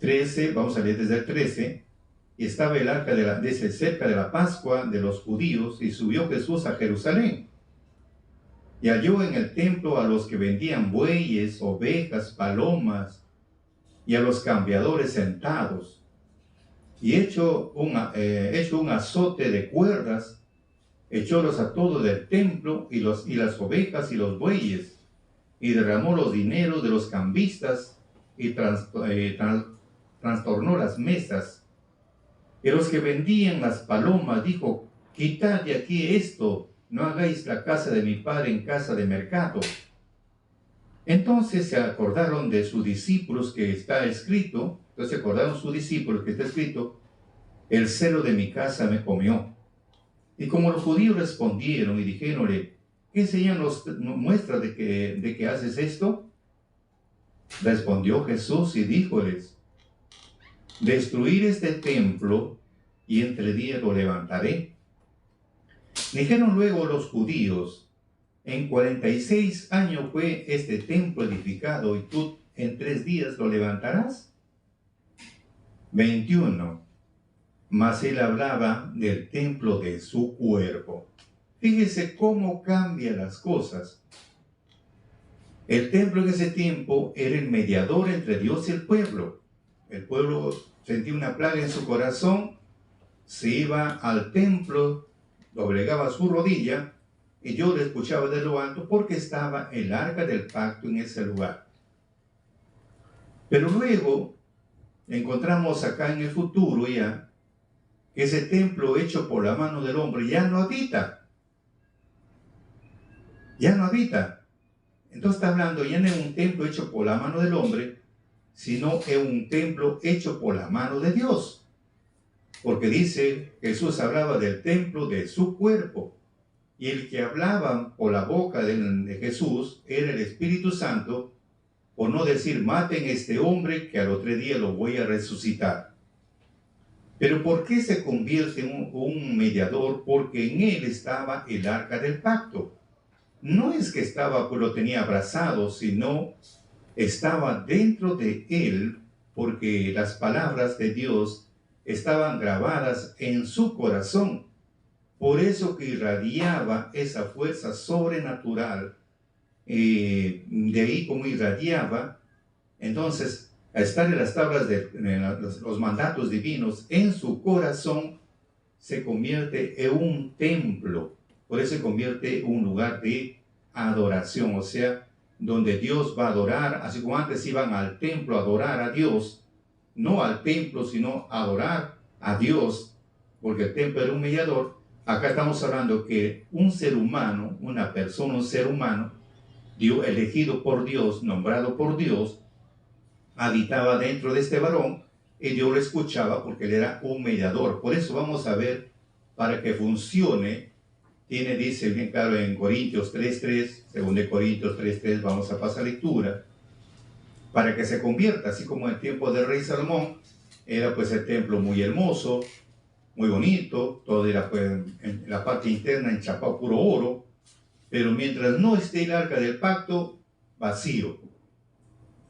13, vamos a leer desde el 13. Y estaba el arca cerca de la Pascua de los judíos, y subió Jesús a Jerusalén. Y halló en el templo a los que vendían bueyes, ovejas, palomas, y a los cambiadores sentados. Y hecho un azote de cuerdas, echólos a todos del templo, y las ovejas y los bueyes, y derramó los dineros de los cambistas, y trastornó las mesas. Y los que vendían las palomas dijo: quitad de aquí esto, no hagáis la casa de mi padre en casa de mercado. Entonces se acordaron de sus discípulos que está escrito, el celo de mi casa me comió. Y como los judíos respondieron y dijéronle: ¿qué señal nos muestra de que haces esto? Respondió Jesús y díjoles: destruir este templo, y en 3 días lo levantaré. Dijeron luego los judíos: en 46 años fue este templo edificado, y tú en 3 días lo levantarás. 21. Mas él hablaba del templo de su cuerpo. Fíjese cómo cambian las cosas. El templo en ese tiempo era el mediador entre Dios y el pueblo. El pueblo sentía una plaga en su corazón, se iba al templo, doblegaba su rodilla, y yo lo escuchaba de lo alto porque estaba el arca del pacto en ese lugar. Pero luego encontramos acá en el futuro ya que ese templo hecho por la mano del hombre ya no habita. Ya no habita. Entonces está hablando ya no es un templo hecho por la mano del hombre, sino es un templo hecho por la mano de Dios. Porque dice, Jesús hablaba del templo de su cuerpo. Y el que hablaba por la boca de Jesús era el Espíritu Santo, por no decir: maten a este hombre que al otro día lo voy a resucitar. Pero ¿por qué se convierte en un mediador? Porque en él estaba el arca del pacto. No es que lo tenía abrazado, sino estaba dentro de él, porque las palabras de Dios estaban grabadas en su corazón. Por eso que irradiaba esa fuerza sobrenatural. De ahí como irradiaba, entonces, a estar en las tablas de los mandatos divinos en su corazón, se convierte en un templo. Por eso se convierte en un lugar de adoración, o sea, donde Dios va a adorar, así como antes iban al templo a adorar a Dios, no al templo, sino a adorar a Dios, porque el templo era un mediador. Acá estamos hablando que un ser humano, una persona, un ser humano, Dios, elegido por Dios, nombrado por Dios, habitaba dentro de este varón y Dios lo escuchaba porque él era un mediador. Por eso vamos a ver, para que funcione, dice bien claro en Corintios 3.3, según de Corintios 3.3, vamos a pasar lectura, para que se convierta, así como en el tiempo del rey Salomón, era pues el templo muy hermoso, muy bonito, todo era pues en la parte interna enchapado puro oro, pero mientras no esté el arca del pacto, vacío.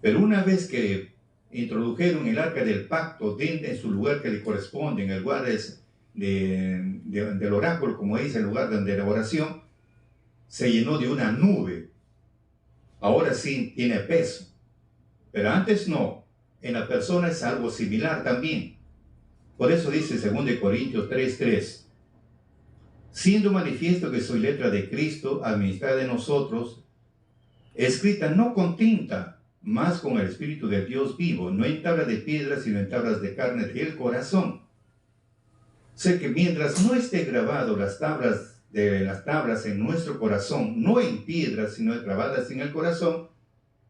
Pero una vez que introdujeron el arca del pacto dentro en su lugar que le corresponde, en el lugar del oráculo, como dice, el lugar de la oración, se llenó de una nube. Ahora sí tiene peso, pero antes no. En la persona es algo similar también. Por eso dice 2 Corintios 3.3, siendo manifiesto que soy letra de Cristo, administrada de nosotros, escrita no con tinta, más con el Espíritu de Dios vivo, no en tablas de piedra, sino en tablas de carne del corazón. Sé que mientras no esté grabado las tablas en nuestro corazón, no en piedras, sino grabadas en el corazón,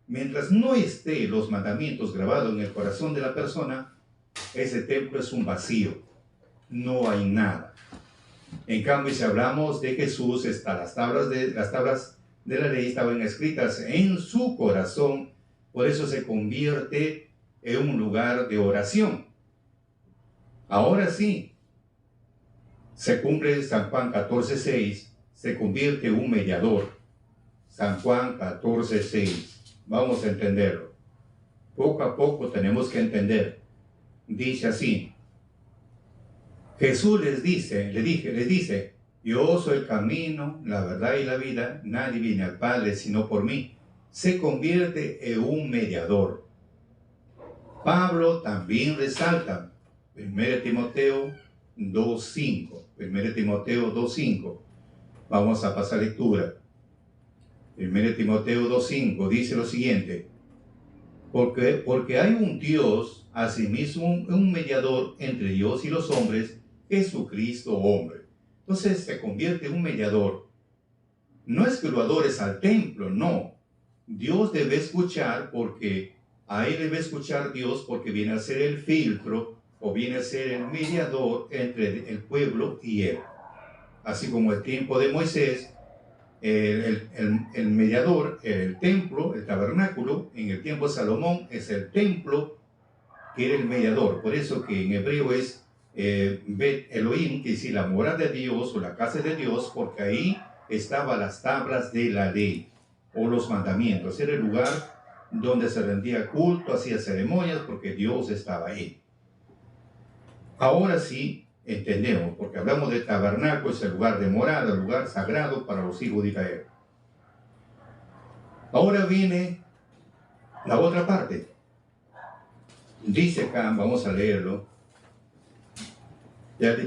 mientras no esté los mandamientos grabados en el corazón de la persona, ese templo es un vacío, no hay nada. En cambio, si hablamos de Jesús, las tablas de la ley estaban escritas en su corazón, por eso se convierte en un lugar de oración. Ahora sí, se cumple San Juan 14.6, se convierte en un mediador. San Juan 14.6, vamos a entenderlo. Poco a poco tenemos que entender. Dice así, Jesús les dice, yo soy el camino, la verdad y la vida, nadie viene al Padre sino por mí. Se convierte en un mediador. Pablo también resalta, 1 Timoteo 2.5, 1 Timoteo 2.5, vamos a pasar lectura. 1 Timoteo 2.5 dice lo siguiente, porque hay un Dios, asimismo un mediador entre Dios y los hombres, Jesucristo hombre. Entonces se convierte en un mediador. No es que lo adores al templo, no. Dios debe escuchar porque a él debe escuchar Dios porque viene a ser el filtro o viene a ser el mediador entre el pueblo y él. Así como el tiempo de Moisés, el mediador, el templo, el tabernáculo, en el tiempo de Salomón es el templo que era el mediador. Por eso que en hebreo es Bet Elohim, que es decir, la morada de Dios o la casa de Dios, porque ahí estaban las tablas de la ley o los mandamientos. Era el lugar donde se rendía culto, hacía ceremonias, porque Dios estaba ahí. Ahora sí entendemos, porque hablamos de tabernáculo, es el lugar de morada, el lugar sagrado para los hijos de Israel. Ahora viene la otra parte. Dice acá, vamos a leerlo,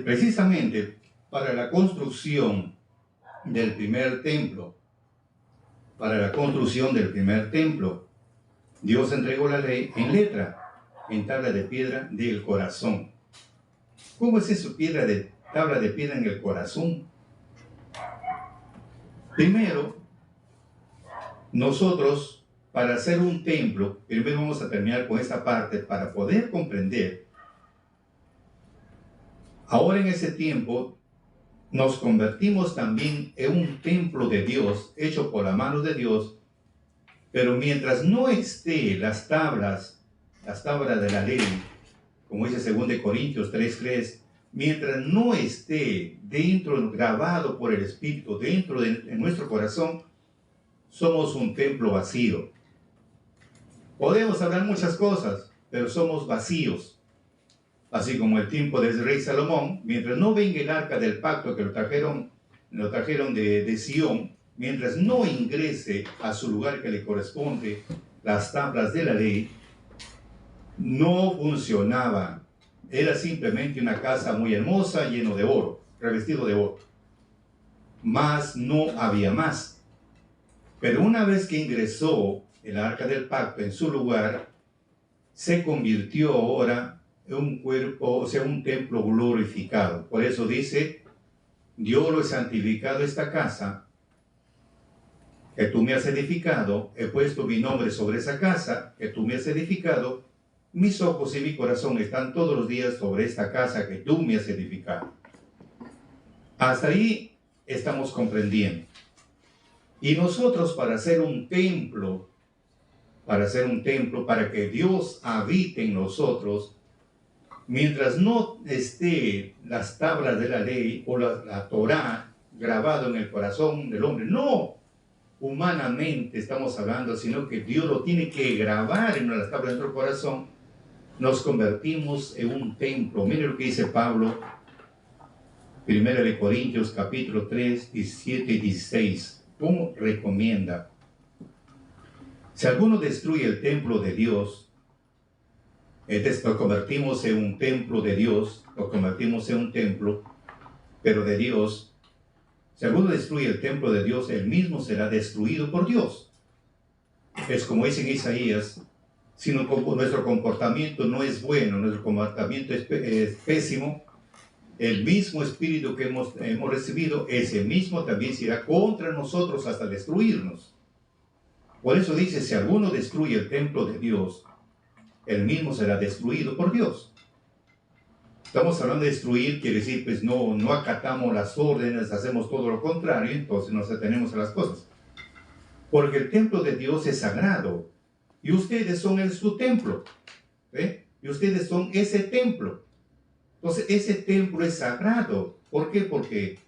precisamente para la construcción del primer templo, Dios entregó la ley en letra, en tabla de piedra del corazón. ¿Cómo es eso, tabla de piedra en el corazón? Primero, nosotros, para hacer un templo, primero vamos a terminar con esta parte para poder comprender. Ahora en ese tiempo, nos convertimos también en un templo de Dios, hecho por la mano de Dios, pero mientras no esté las tablas de la ley, como dice 2 Corintios 3.3, mientras no esté grabado por el Espíritu, dentro de nuestro corazón, somos un templo vacío. Podemos hablar muchas cosas, pero somos vacíos. Así como el tiempo del rey Salomón, mientras no venga el arca del pacto que lo trajeron de Sión, mientras no ingrese a su lugar que le corresponde las tablas de la ley, no funcionaba. Era simplemente una casa muy hermosa, lleno de oro, revestido de oro. Mas no había más. Pero una vez que ingresó el arca del pacto en su lugar, se convirtió ahora en un cuerpo, o sea, un templo glorificado. Por eso dice, yo lo he santificado esta casa, que tú me has edificado, he puesto mi nombre sobre esa casa, que tú me has edificado, mis ojos y mi corazón están todos los días sobre esta casa que tú me has edificado. Hasta ahí estamos comprendiendo. Y nosotros para hacer un templo, para que Dios habite en nosotros, mientras no esté las tablas de la ley o la Torá grabado en el corazón del hombre, no humanamente estamos hablando, sino que Dios lo tiene que grabar en las tablas de nuestro corazón, nos convertimos en un templo. Mire lo que dice Pablo, 1 Corintios capítulo 3, 17 y 16. ¿Cómo recomienda? Si alguno destruye el templo de Dios, entonces nos convertimos en un templo de Dios, nos convertimos en un templo, pero de Dios. Si alguno destruye el templo de Dios, él mismo será destruido por Dios. Es como dice en Isaías, si nuestro comportamiento no es bueno, nuestro comportamiento es pésimo, el mismo espíritu que hemos recibido, ese mismo también se irá contra nosotros hasta destruirnos. Por eso dice, si alguno destruye el templo de Dios, él mismo será destruido por Dios. Estamos hablando de destruir, quiere decir, pues no acatamos las órdenes, hacemos todo lo contrario, entonces nos atenemos a las cosas. Porque el templo de Dios es sagrado, y ustedes son su templo, y ustedes son ese templo. Entonces, ese templo es sagrado. ¿Por qué? Porque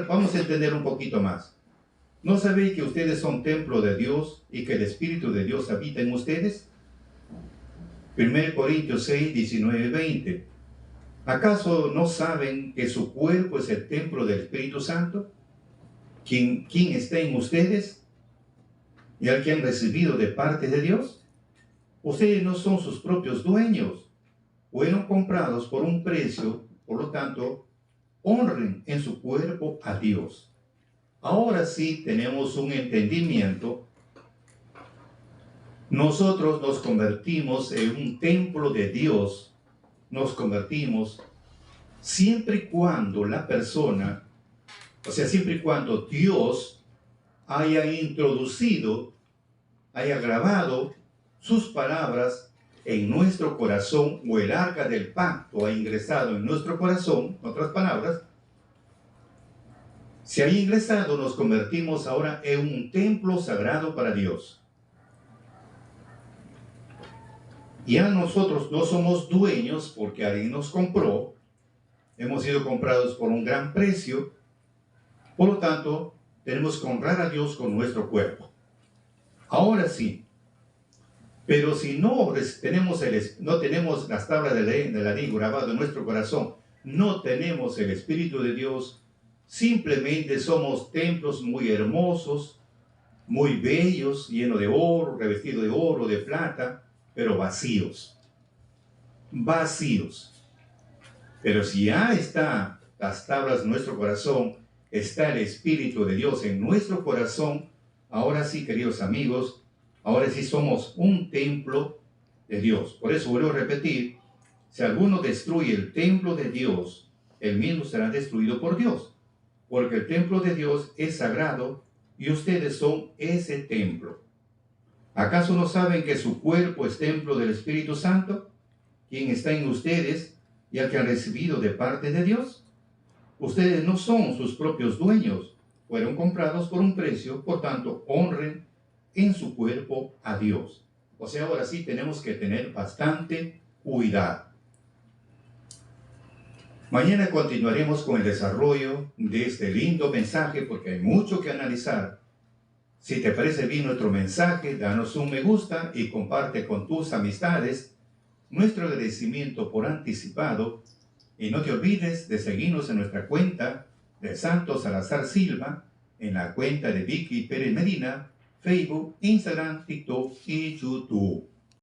vamos a entender un poquito más. ¿No sabéis que ustedes son templo de Dios y que el Espíritu de Dios habita en ustedes? 1 Corintios 6, 19 y 20. ¿Acaso no saben que su cuerpo es el templo del Espíritu Santo? ¿Quién está en ustedes? ¿Y al que han recibido de parte de Dios? Ustedes no son sus propios dueños. Fueron comprados por un precio, por lo tanto, honren en su cuerpo a Dios. Ahora sí tenemos un entendimiento. Nosotros nos convertimos en un templo de Dios, nos convertimos siempre y cuando la persona, o sea, siempre y cuando Dios haya introducido, haya grabado sus palabras en nuestro corazón, o el arca del pacto ha ingresado en nuestro corazón, en otras palabras, si ha ingresado, nos convertimos ahora en un templo sagrado para Dios. Ya nosotros no somos dueños porque alguien nos compró, hemos sido comprados por un gran precio, por lo tanto, tenemos que honrar a Dios con nuestro cuerpo. Ahora sí, pero si no tenemos las tablas de la ley grabadas en nuestro corazón, no tenemos el Espíritu de Dios, simplemente somos templos muy hermosos, muy bellos, llenos de oro, revestidos de oro, de plata, pero vacíos. Vacíos. Pero si ya están las tablas en nuestro corazón, está el Espíritu de Dios en nuestro corazón, ahora sí, queridos amigos, ahora sí somos un templo de Dios. Por eso vuelvo a repetir, si alguno destruye el templo de Dios, él mismo será destruido por Dios. Porque el templo de Dios es sagrado y ustedes son ese templo. ¿Acaso no saben que su cuerpo es templo del Espíritu Santo, quien está en ustedes y al que han recibido de parte de Dios? Ustedes no son sus propios dueños, fueron comprados por un precio, por tanto, honren en su cuerpo a Dios. O sea, ahora sí tenemos que tener bastante cuidado. Mañana continuaremos con el desarrollo de este lindo mensaje porque hay mucho que analizar. Si te parece bien nuestro mensaje, danos un me gusta y comparte con tus amistades nuestro agradecimiento por anticipado. Y no te olvides de seguirnos en nuestra cuenta de Santos Salazar Silva, en la cuenta de Vicky Pérez Medina, Facebook, Instagram, TikTok y YouTube.